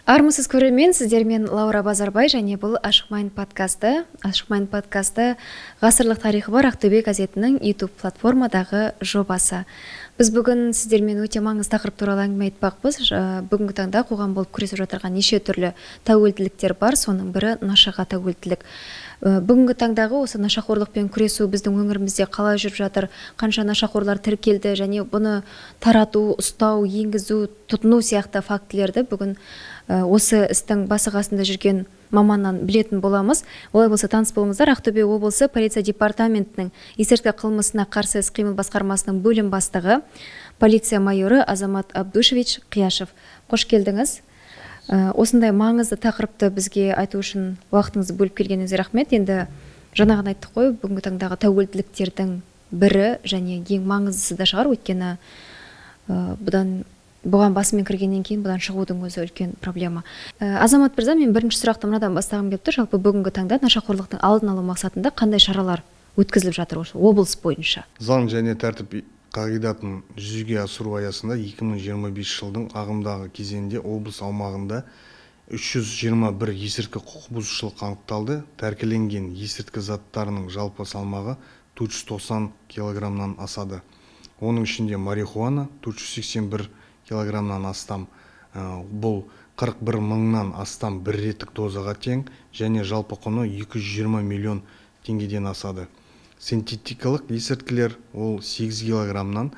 Армысыз көрермен, сіздермен Лаура Базарбай және бұл Ашық Майын подкасты. Ашық Майын подкасты ғасырлық тарихы бар Ақтөбе газетінің YouTube платформадағы жобасы. Біз бүгін сіздермен өте маңызды тақырып туралы әңгіме айтпақпыз. Бүгінгі таңда қоғам болып күресіп жатырған неше түрлі тәуелділіктер бар, соның бірі нашаға тәуелділік. Бүгінгі таңдағы осы нашақорлықпен күресу біздің өңірімізде қалай жүріп жатыр, қанша нашақорлар тіркелді және бұны тарату, ұстау, енгізу, тұтыну сияқты фактілерді бүгін осы істің басы қасында жүрген маманнан білетін боламыз. Олай болса таныс болыңыздар. Ақтөбе облысы полиция департаментінің есірткі қылмысына қарсы іс-қимыл басқармасының бөлім бастығы, полиция майоры Азамат Абдушевич Қияшев. Қош келдіңіз. Осындай маңызды тақырыпты бізге айту үшін уақытыңызды бөліп келгеніңізге рахмет. Енді жаңағыны айттық қой, бүгінгі таңдағы тәуелділіктердің бірі және ең маңыздысы да шығар, өйткені бұған басымен кіргеннен кейін бұдан шығудың өзі үлкен проблема. Азамат мырза, мен бірінші сұрақты мынадан бастағым келіп тұр. Жалпы бүгінгі таңда нашақорлықтың алдын алу мақсатында қандай шаралар өткізіліп жатыр осы облыс бойынша? Заң және тәртіп қағидатын жүзеге асыру аясында 2025 жылдың ағымдағы кезеңінде облыс аумағында 321 есірткі құқық бұзушылық анықталды. Тәркіленген есірткі заттарының жалпы салмағы 490 килограммнан асады. Оның ішінде марихуана 481 килограммнан астам, бұл 41 мыңнан астам бір реттік дозаға тең және жалпы құны 220 миллион теңгеден асады. Синтетикалық есірткілер ол 8 килограммнан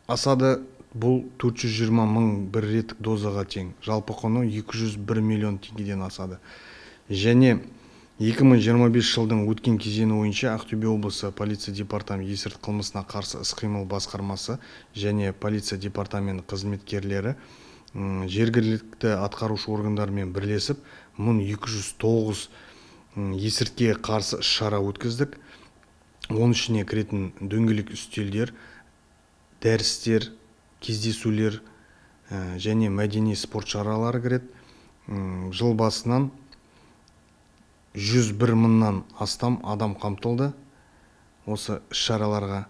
асады, бұл 420 мың бір реттік дозаға тең, жалпы құны 201 миллион теңгеден асады. Және 2025 жылдың өткен кезеңі бойынша Ақтөбе облысы полиция департаменті есірткі қылмысына қарсы іс-қимыл басқармасы және полиция департаменті қызметкерлері жергілікті атқарушы органдармен бірлесіп 1209 есірткіге қарсы іс-шара өткіздік. Оның ішіне кіретін дөңгелек үстелдер, дәрістер, кездесулер және мәдени спорт шаралары кіреді. Жыл басынан 101 мыңнан астам адам қамтылды осы іс-шараларға.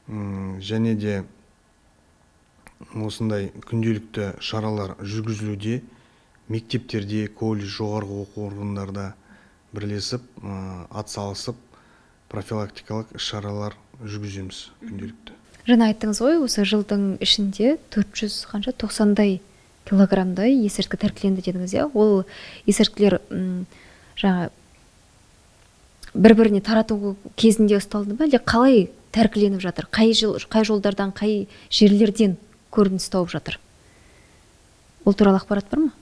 Және де осындай күнделікті шаралар жүргізілуде. Мектептерде, колледж, жоғарғы оқу орындарда бірлесіп, атсалысып, профилактикалық шаралар жүргіземіз күнделікті. Жаңа айттыңыз ғой, осы жылдың ішінде 490-дай килограммдай есірткі тәркіленді дедіңіз. Ол есірткілер жаңа бір-біріне тарату кезінде ұсталды ма, әлде қалай тәркіленіп жатыр? Қай жолдардан, қай жерлерден көрініс тауып жатыр? Ол туралы ақпарат бар ма?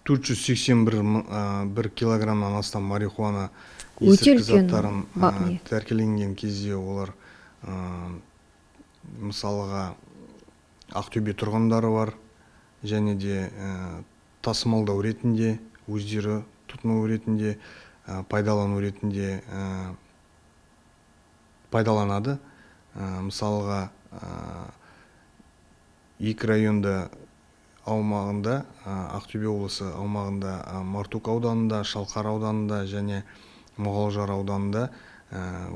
481 килограммнан астам марихуана есірткі заттарын тәркіленген кезде олар мысалға Ақтөбе тұрғындары бар, және де тасымалдау ретінде, өздері тұтыну ретінде, пайдалану ретінде пайдаланады. Мысалға екі районда аумағында, Ақтөбе облысы аумағында, Мартук ауданында, Шалқар ауданында және Мұғалжар ауданында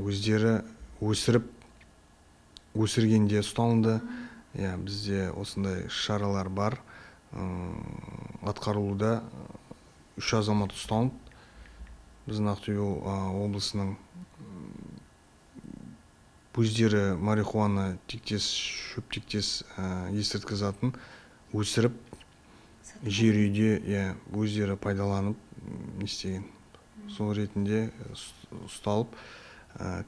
өздері өсіргенде ұсталынды. Бізде осындай шаралар бар. Атқарылуда 3 азамат ұсталынды. Біздің Ақтөбе облысының өздері марихуана тектес, шөп тектес есірткі затын өсіріп, жер үйде өздері пайдаланып істеген. Сол ретінде ұсталып,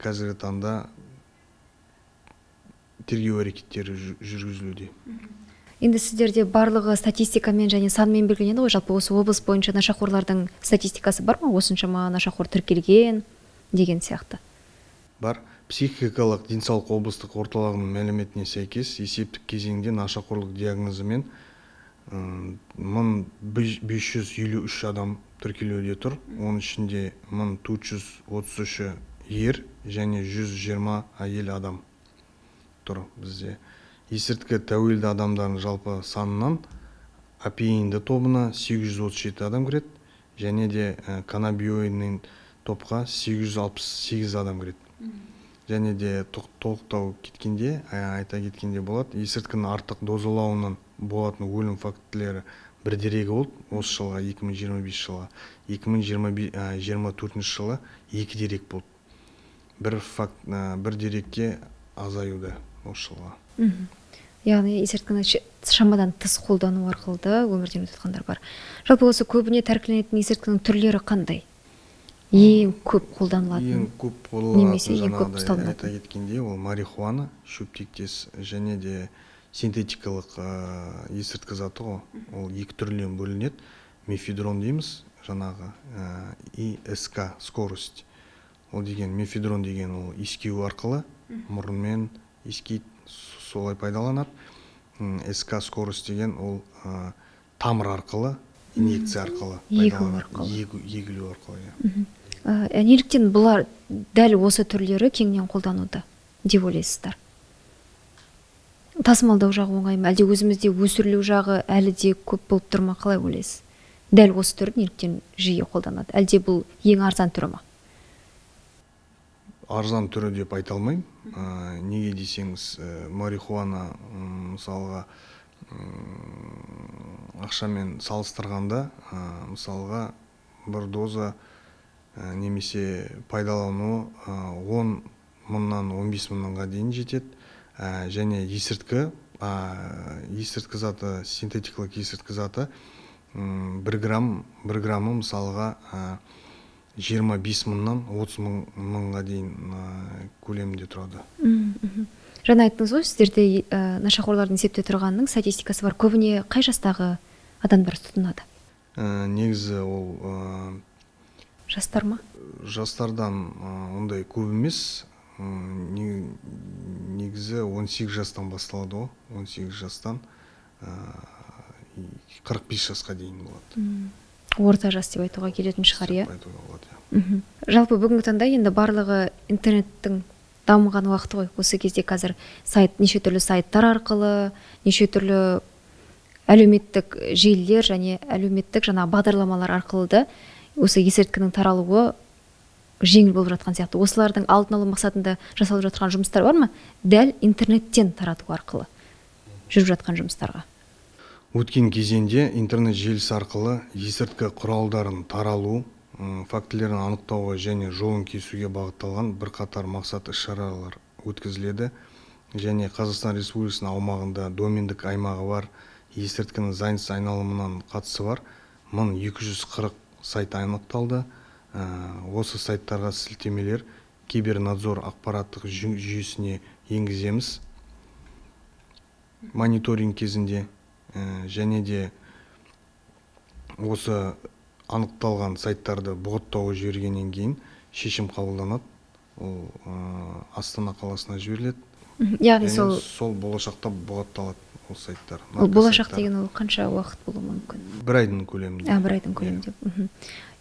қазіргі таңда тергеу әрекеттері жүргізілуде. Енді сіздерде барлығы статистикамен және санмен белгіленеді ғой, жалпы осы облыс бойынша нашақорлардың статистикасы бар ма? Осыншама нашақор тіркелген деген сияқты. Бар. Психикалық денсаулық облыстық орталығының мәліметіне сәйкес есептік кезеңде нашақорлық диагнозымен 1553 адам тіркелуде тұр. Оның ішінде 1433 ер және 120 әйел адам тұр бізде. Есірткі тәуелді адамдардың жалпы санынан опиинді тобына 837 адам кіреді, және де каннабиоидный топқа 868 адам кіреді. және де толықтау кеткенде айта кеткенде болады, есірткіні артық дозалауынан болатын өлім фактілері бір дерегі болды осы жылға 2025 жылға. 2024 жылы 2 дерек болды. Бір дерекке азаюда осы жылға. Яғни есірткіні шамадан тыс қолдану арқылы да өмірден өтіп жатқандар бар. Жалпы осы көбіне тәркіленетін есірткінің түрлері қандай? Ең көп қолданылатын, ең көп немесе қолданылатын ең көп жаңағыдай айта ұсталынатын? кеткенде ол марихуана, шөптектес және де синтетикалық есірткі заты ғой. Ол 2 түрлен бөлінеді. Мефедрон дейміз, жаңағы ИСК скорость. Ол деген мефедрон деген ол иіскеу арқылы мұрынмен иіскейді, солай пайдаланады. СК скорость деген ол тамыр арқылы, инъекция арқылы пайдаланады. Егілу арқылы. Неліктен бұлар дәл осы түрлері кеңінен қолдануда деп ойлайсыздар? Тасымалдау жағы оңай ма, әлде өзімізде өсірілу жағы әлі де көп болып тұр ма, қалай ойлайсыз? Дәл осы түрі неліктен жиі қолданады, әлде бұл ең арзан түрі ма? Арзан түрі деп айта алмаймын. Неге десеңіз, марихуана мысалға ақшамен салыстырғанда, мысалға бір доза немесе пайдалану 10 мыңнан 15 мыңға дейін жетеді. Және есірткі заты, синтетикалық есірткі заты 1 граммы мысалға 25 мыңнан 30 мыңға дейін көлемінде тұрады. Жаңа айттыңыз ғой, сіздерде нашақорлардың есепте тұрғанның статистикасы бар. Көбіне қай жастағы адамдар тұтынады? Негізі ол жастар ма? Жастардан ондай көп емес. Негізі 18 жастан басталады ғой. 18 жастан 45 жасқа дейін болады. Орта жас деп айтуға келетін шығар, иә? Болады. Жалпы бүгінгі таңда енді барлығы интернеттің дамыған уақыты ғой. Осы кезде қазір неше түрлі сайттар арқылы, неше түрлі әлеуметтік желілер және әлеуметтік бағдарламалар арқылы да осы есірткінің таралуы жеңіл болып жатқан сияқты. Осылардың алдын алу мақсатында жасалып жатқан жұмыстар бар ма? Дәл интернеттен тарату арқылы жүріп жатқан жұмыстарға. Өткен кезеңде интернет желісі арқылы есірткі құралдарын таралу фактілерін анықтауға және жолын кесуге бағытталған бірқатар мақсат іс-шаралар өткізіледі. Және Қазақстан Республикасының аумағында домендік аймағы бар, есірткінің заңсыз айналымынан қатысы бар 1240 сайт анықталды. Осы сайттарға сілтемелер кибернадзор ақпараттық жүйесіне енгіземіз мониторинг кезінде. Және де осы анықталған сайттарды бұғаттауға жібергеннен кейін шешім қабылданады. Ол Астана қаласына жіберіледі. Яғни сол болашақта бұғатталады ол сайттар. Ол болашақ деген ол қанша уақыт болуы мүмкін? 1 айдың көлемінде. 1 айдың көлемінде.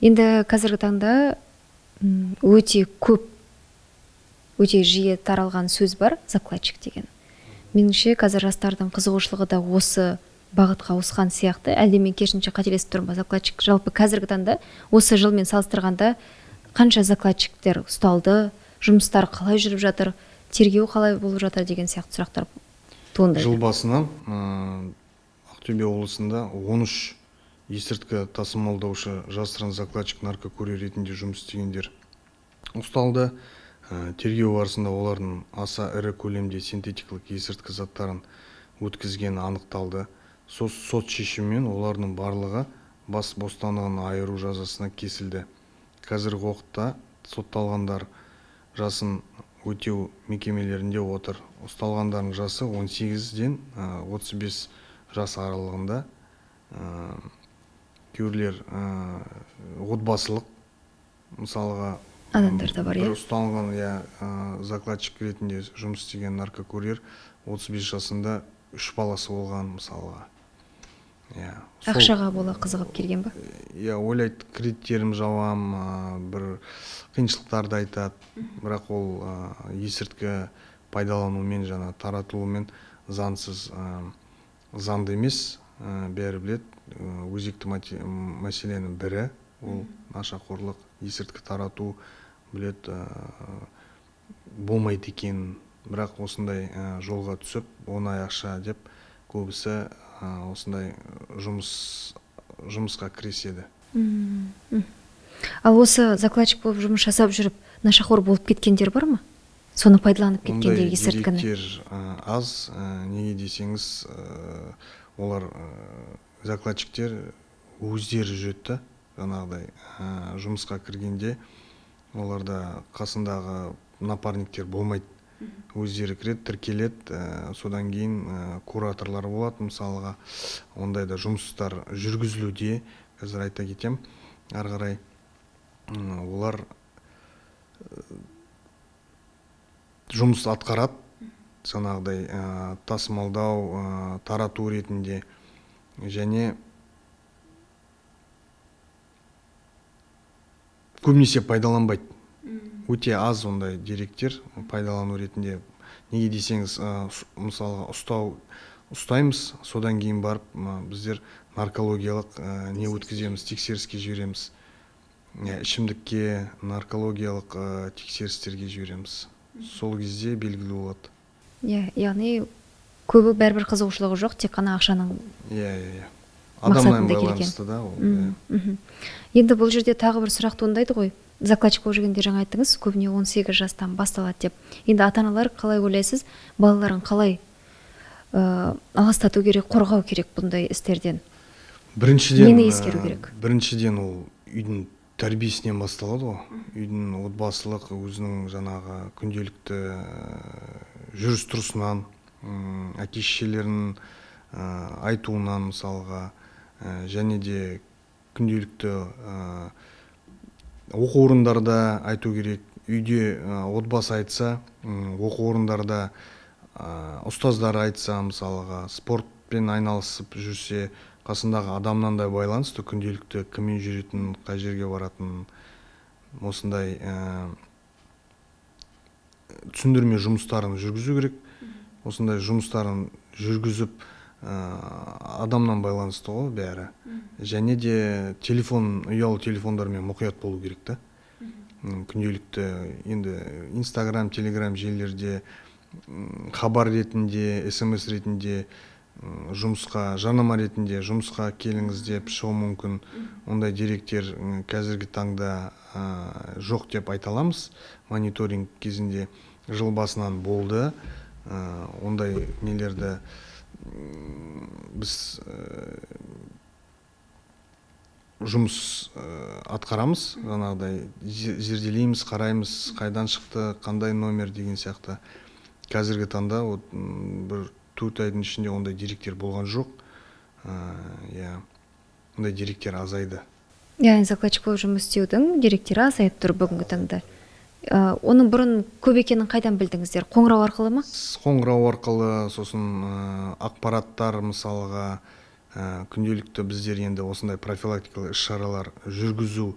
Енді қазіргі таңда өте көп, өте жиі таралған сөз бар, закладчик деген. Меніңше қазір жастардың қызығушылығы да осы бағытқа ауысқан сияқты. Әлде мен керісінше қателесіп тұрмын ба? Закладчик жалпы қазіргі таңда осы жылмен салыстырғанда қанша закладчиктер ұсталды, жұмыстар қалай жүріп жатыр, тергеу қалай болып жатыр деген сияқты сұрақтар туындайды. Жыл басынан Ақтөбе облысында 13 есірткі тасымалдаушы жасырын закладчик наркокурьер ретінде жұмыс істегендер ұсталды. Тергеу барысында олардың аса ірі көлемде синтетикалық есірткі заттарын өткізгені анықталды. Сот шешімімен олардың барлығы бас бостандығынан айыру жазасына кесілді. Қазіргі уақытта сотталғандар жасын өтеу мекемелерінде отыр. Ұсталғандардың жасы 18-ден 35 жас аралығында. Кейбіреулер отбасылық, мысалға адамдар да бар, бір ұсталған закладчик ретінде жұмыс істеген наркокурьер 35 жасында 3 баласы болған, мысалға. Ақшаға бола қызығып келген ба? Ойлайды, кредиттерім жауам, бір қиыншылықтарды айтады. Бірақ ол есірткі пайдаланумен, таратылумен заңсыз, заңды емес, бәрі біледі. Өзекті мәселенің бірі ол нашақорлық, есірткі тарату біледі. болмайды екен, бірақ осындай жолға түсіп оңай ақша деп көбісі осындай жұмысқа кіріседі. Ал осы закладчик болып жұмыс жасап жүріп нашақор болып кеткендер бар ма? Соны пайдаланып кеткендер есірткіні? Ондай деректер аз. Неге десеңіз, олар закладчиктер өздері жүреді, жаңағыдай жұмысқа кіргенде оларда қасындағы напарниктер болмайды. Өздері кіреді, тіркеледі, содан кейін кураторлар болады, мысалға. Ондайда жұмыстар жүргізілуде. Қазір айта кетем, ары қарай олар жұмыс атқарады, жаңағыдай тасымалдау, тарату ретінде, және көбінесе пайдаланбайды. Өте аз ондай деректер пайдалану ретінде. Неге десеңіз, мысалға ұстаймыз, содан кейін барып біздер наркологиялық не өткіземіз, тексеріске жібереміз. Ішімдікке, наркологиялық тексерістерге жібереміз. Сол кезде белгілі болады. Яғни көбі бәрібір қызығушылығы жоқ, тек қана ақшаның адамнан байланысты да ол. Енді бұл жерде тағы бір сұрақ туындайды ғой. Закладчик болып жүргенде жаңа айттыңыз, көбіне 18 жастан басталады деп. Енді ата-аналар қалай ойлайсыз, балаларын қалай аластату керек, қорғау керек бұндай істерден? Нені ескеру керек? Біріншіден ол үйдің тәрбиесінен басталады ғой. Үйдің отбасылық өзінің жаңағы күнделікті жүріс-тұрысынан, әке-шешелерінің айтуынан мысалға, және де күнделікті оқу орындарда айту керек. Үйде отбасы айтса, оқу орындарда ұстаздар айтса, мысалға, спортпен айналысып жүрсе, қасындағы адамнан да байланысты, күнделікті кіммен жүретін, қай жерге баратын, осындай түсіндірме жұмыстарын жүргізу керек. Осындай жұмыстарын жүргізіп, адамнан байланысты ғой бәрі. Және де ұялы телефондармен мұқият болу керек та. Күнделікті енді Инстаграм, Телеграм желілерде хабар ретінде, СМС ретінде, жұмысқа, жарнама ретінде жұмысқа келіңіз деп шығуы мүмкін. Ондай деректер қазіргі таңда жоқ деп айта аламыз. Мониторинг кезінде жыл басынан болды. Ондай нелерді біз жұмыс атқарамыз, жаңағыдай зерделейміз, қараймыз, қайдан шықты, қандай номер деген сияқты. Қазіргі таңда бір 4 айдың ішінде ондай деректер болған жоқ. Ондай деректер азайды. Яғни закладчик болып жұмыс істеудің деректері азайып тұр бүгінгі таңда. Оның бұрын көп екенін қайдан білдіңіздер? Қоңырау арқылы ма? Қоңырау арқылы, сосын ақпараттар, мысалға, күнделікті біздер енді осындай профилактикалық іс-шаралар жүргізу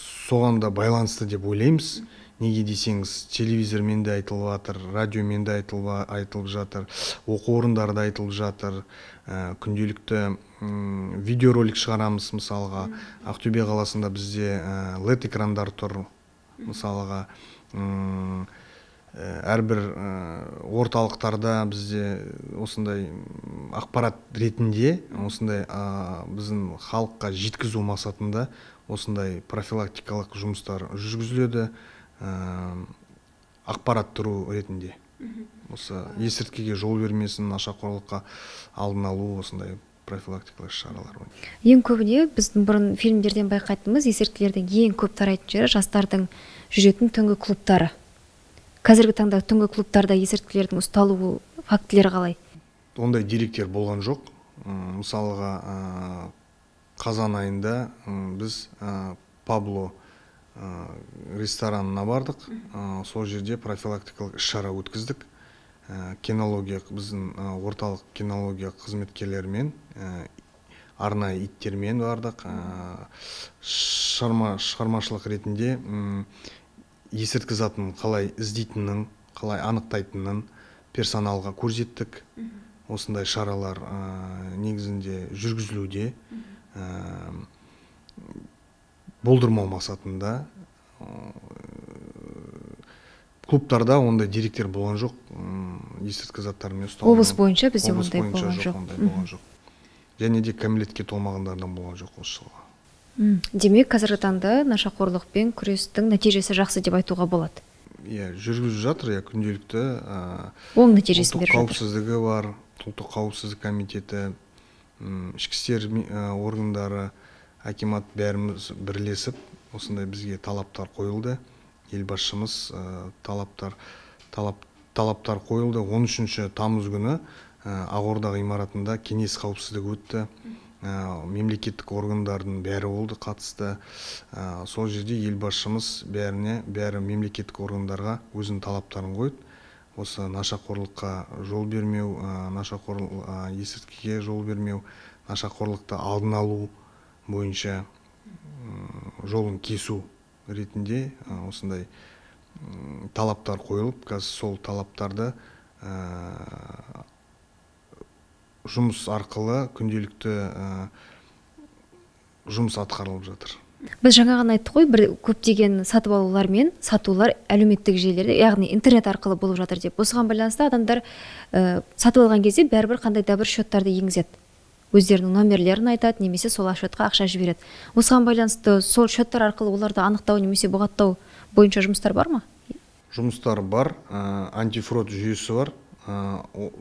соған да байланысты деп ойлаймыз. Неге десеңіз, телевизормен де айтылып жатыр, радиомен де айтылып жатыр, оқу орындарда айтылып жатыр. Күнделікті видеоролик шығарамыз, мысалға. Ақтөбе қаласында бізде LED экрандар тұр, мысалға. Әрбір орталықтарда бізде осындай ақпарат ретінде, осындай біздің халыққа жеткізу мақсатында осындай профилактикалық жұмыстар жүргізіледі. Ақпарат тұру ретінде. Осы есірткіге жол бермесін, нашақорлыққа алдын алу, осындай профилактикалық шаралар. Ең көбіне біздің бұрын фильмдерден байқайтынымыз, есірткілердің ең көп тарайтын жері жастардың жүретін түнгі клубтары. Қазіргі таңда түнгі клубтарда есірткілердің ұсталу фактілері қалай? Ондай деректер болған жоқ. Мысалға, қазан айында біз Пабло ресторанына бардық. Сол жерде профилактикалық іс-шара өткіздік. Біздің орталық кинология қызметкерлерімен, арнайы иттермен бардық. Шығармашылық ретінде есірткі затын қалай іздейтінін, қалай анықтайтынын персоналға көрсеттік. Осындай шаралар негізінде жүргізілуде. Болдырмау мақсатында клубтарда ондай деректер болған жоқ. Есірткі заттармен ұсталған. Облыс бойынша бізде ондай болған жоқ. Ондай болған жоқ. Және де кәмелетке толмағандардан болған жоқ осы жылға. Демек, қазіргі таңда нашақорлықпен күрестің нәтижесі жақсы деп айтуға болады. Иә, жүргізіп жатыр, күнделікті. Оң нәтижесін беріп жатыр. Қауіпсіздігі бар, ұлттық қауіпсіздік комитеті, ішкі істер органдары, акимат бәріміз бірлесіп, осындай бізге талаптар қойылды. Елбасшымыз талаптар қойылды. 13 тамыз күні Ақорда ғимаратында кеңес қауіпсіздігі өтті. Мемлекеттік органдардың бәрі болды, қатысты. Сол жерде елбасшымыз бәрі мемлекеттік органдарға өзінің талаптарын қойды. Осы нашақорлыққа жол бермеу, есірткіге жол бермеу, нашақорлықты алдын алу бойынша жолын кесу ретінде осындай талаптар қойылып, қазір сол талаптарды жұмыс арқылы күнделікті жұмыс атқарылып жатыр. Біз жаңағын айттық қой, бір көптеген сатып алулар мен сатулар әлеуметтік желілерде, яғни интернет арқылы болып жатыр деп. Осыған байланысты адамдар сатып алған кезде бәрібір қандай да бір счеттарды енгізеді. Өздерінің номерлерін айтады, немесе сол счетқа ақша жібереді. Осыған байланысты сол счеттар арқылы оларды анықтау немесе бұғаттау бойынша жұмыстар бар ма? Жұмыстар бар, антифрод жүйесі бар.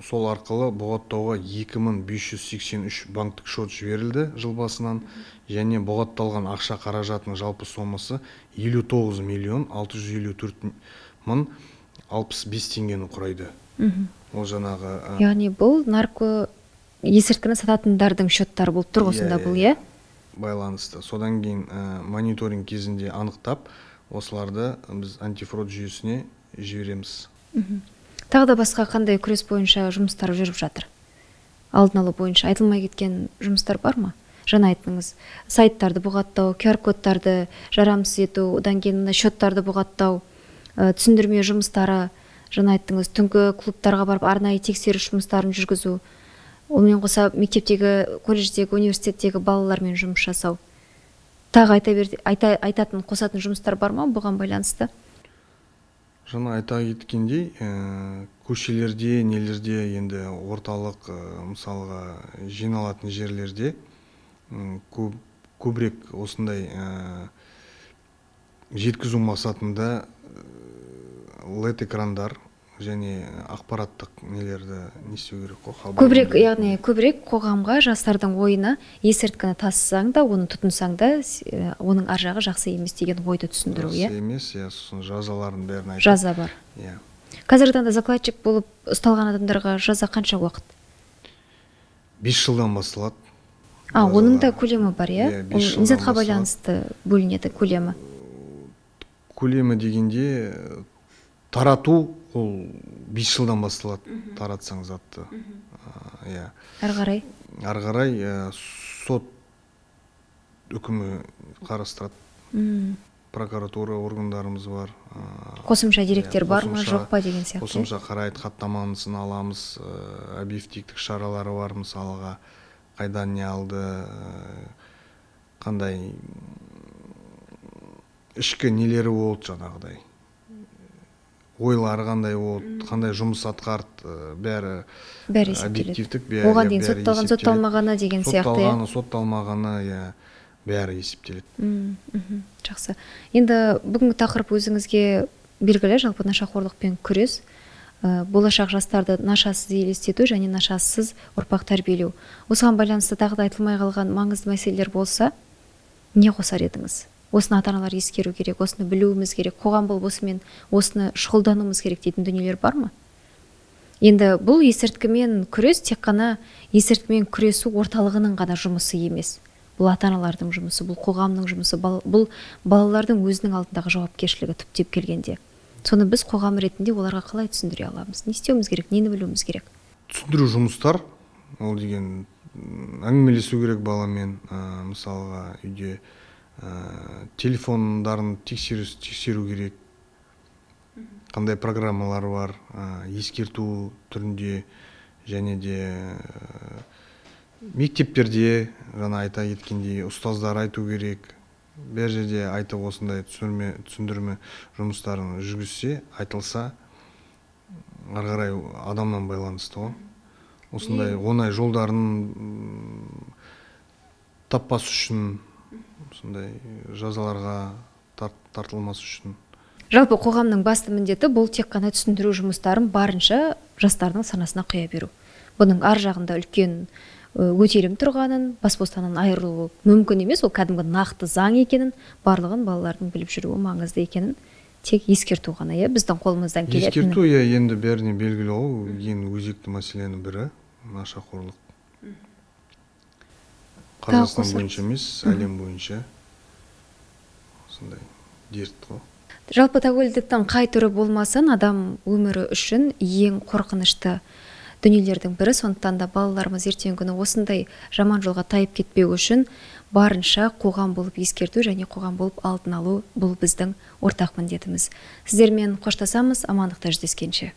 Сол арқылы бұғаттауға 2583 банктік шот жіберілді жыл басынан, және бұғатталған ақша қаражатының жалпы сомасы 59 миллион 654 мың 65 теңгені құрайды. Ол жаңағы... Яғни бұл нарко есірткіні сататындардың счеттары болып тұр осында бұл, иә? Байланысты. Содан кейін мониторинг кезінде анықтап, осыларды біз антифрод жүйесіне жібереміз. Тағы да басқа қандай күрес бойынша жұмыстар жүріп жатыр? Алдын алу бойынша айтылмай кеткен жұмыстар бар ма? Жаңа айттыңыз, сайттарды бұғаттау, QR-кодтарды жарамсыз ету, одан кейін счеттарды бұғаттау, түсіндірме жұмыстары, жаңа айттыңыз, түнгі клубтарға барып арнайы тексеріс жұмыстарын жүргізу, онымен қоса мектептегі, колледждегі, университеттегі балалармен жұмыс жасау. Тағы айтатын, қосатын жұмыстар бар ма бұған байланысты? Жаңа айта кеткендей, көшелерде, нелерде, енді орталық, мысалға жиналатын жерлерде көбірек осындай жеткізу мақсатында LED экрандар және ақпараттық нелерді не істеу керек қой? Көбірек, яғни көбірек қоғамға жастардың ойына есірткіні тасысаң да, оны тұтынсаң да, оның ар жағы жақсы емес деген ойды түсіндіру, иә? Жақсы емес, сосын жазаларын бәрін айтып. Жаза бар. Иә. Қазіргі таңда закладчик болып ұсталған адамдарға жаза қанша уақыт? 5 жылдан басталады. Оның да көлемі бар, иә? Не затқа байланысты бөлінеді көлемі? Көлемі дегенде тарату ол 5 жылдан басталады, таратсаң затты. Әрі қарай сот үкімі қарастырады. Прокуратура органдарымыз бар. Қосымша деректер бар ма, жоқ па деген сияқты? Қосымша қарайды, хаттамасын аламыз, объективтік шаралары бар, мысалға қайдан не алды, қандай ішкі нелері болды жаңағыдай. Ойлары қандай болды, қандай жұмыс атқарды, бәрі объективтік. Оған дейін сотталған, сотталмағаны деген сияқты. Сотталмағаны, бәрі есептеледі. Жақсы. Енді бүгінгі тақырып өзіңізге белгілі, жалпы нашақорлықпен күрес, болашақ жастарды нашасыз елестету және нашасыз ұрпақ тәрбиелеу. Осыған байланысты тағы да айтылмай қалған маңызды мәселелер болса, не қосар едіңіз? Осыны ата-аналар ескеру керек, осыны білуіміз керек, қоғам болып осымен осыны шұғылдануымыз керек дейтін дүниелер бар ма? Енді бұл есірткімен күрес тек қана есірткімен күресу орталығының ғана жұмысы емес. Бұл ата-аналардың жұмысы, бұл қоғамның жұмысы, бұл балалардың өзінің алдындағы жауапкершілігі түптеп келгенде. Соны біз қоғам ретінде оларға қалай түсіндіре аламыз? Не істеуіміз керек, нені білуіміз керек? Түсіндіру жұмыстар, ол деген әңгімелесу керек баламен, мысалға үйде телефондарын тексеру керек, қандай программалар бар, ескерту түрінде, және де мектептерде, жаңа айта кеткендей, ұстаздар айту керек, бер жерде айтып осындай түсіндірме жұмыстарын жүргізсе, айтылса, ары қарай адамнан байланысты ғой. Осындай оңай жолдарын таппас үшін, осындай жазаларға тартылмас үшін. Жалпы қоғамның басты міндеті бұл тек қана түсіндіру жұмыстарын барынша жастардың санасына құя беру. Бұның ар жағында үлкен өтелім тұрғанын, бас бостандығынан айырылу мүмкін емес, ол кәдімгі нақты заң екенін, барлығын балалардың біліп жүруі маңызды екенін тек ескерту ғана, біздің қолымыздан келетін. Ескерту енді бәріне белгілі ғой, ең өзекті мәселенің бірі нашақорлық. Қазақстан бойынша емес, әлем бойынша осындай дерт қой. Жалпы тәуелділіктің қай түрі болмасын, адам өмірі үшін ең қорқынышты дүниелердің бірі. Сондықтан да балаларымыз ертеңгі күні осындай жаман жолға тайып кетпеу үшін барынша қоғам болып ескерту және қоғам болып алдын алу, бұл біздің ортақ міндетіміз. Сіздермен қоштасамыз, амандықта жүздескенше.